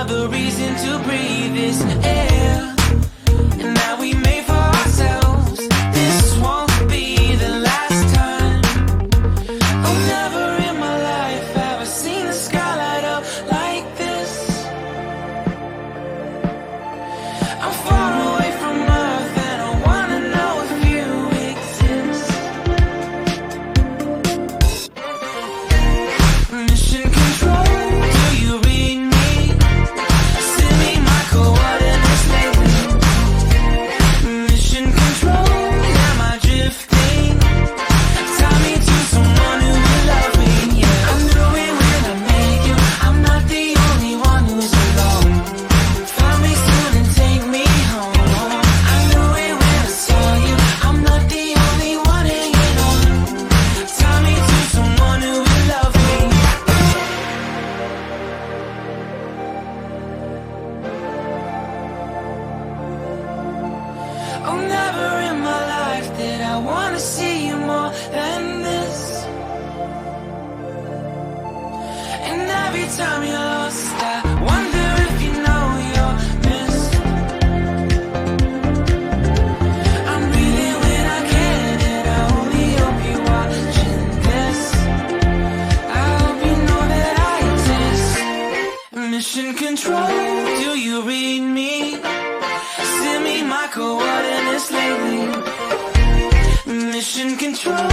the reason to breathe this air. And now we made for ourselves. This won't be the last time. Oh, never in my life have I seen the sky light up like this. I'm far away from Earth and I wanna know if you exist. Mission control, do you read me? Send me my coordinates lately. Mission control, am I drifting? Tie me to someone who will love me, yeah. I knew it when I met you, I'm not the only one who's alone. Find me soon and take me home. I knew it when I saw you, I'm not the only one hanging on. Tie me to someone who will love me. Oh, never in my life did I wanna see you more than this. And every time you're lost, I wonder if you know you're missed. I'm breathing when I can, and I only hope you're watching this. I hope you know that I exist. Mission control, do you read me? Send me my coordinates lately. Mission control,